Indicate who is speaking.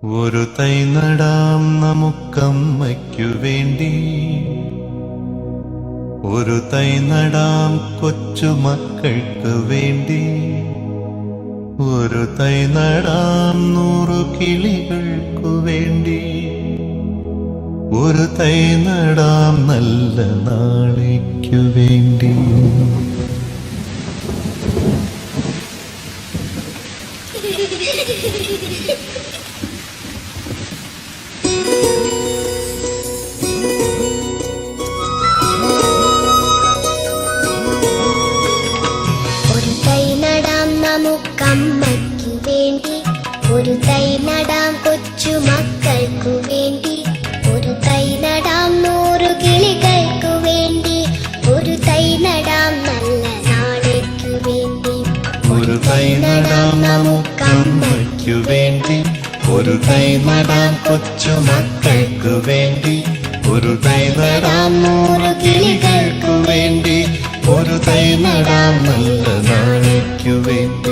Speaker 1: ഒരു തൈ നടാം നമുക്കമ്മയ്ക്കു വേണ്ടി, ഒരു തൈ നടാം കൊച്ചുമക്കൾക്ക് വേണ്ടി, ഒരു തൈ നടാം 100 കിളികൾക്കു വേണ്ടി, ഒരു തൈ നടാം നല്ല നാളേക്കു വേണ്ടി.
Speaker 2: ഒരു തൈ നടാം നമുക്കമ്മയ്ക്കു വേണ്ടി, ഒരു തൈ നടാം കൊച്ചുമക്കൾക്കു വേണ്ടി, ഒരു തൈ നടാം 100 കിളികൾക്കു വേണ്ടി, ഒരു തൈ നടാം നല്ല നാളേക്കു വേണ്ടി.
Speaker 1: ഒരു തൈ നടാം നമുക്കമ്മയ്ക്കു വേണ്ടി, ഒരു തൈ നടാം കൊച്ചുമക്കൾക്കു വേണ്ടി, ഒരു തൈ നടാം 100 കിളികൾക്കു വേണ്ടി, ഒരു തൈ നടാം നല്ല നാളേക്കു വേണ്ടി.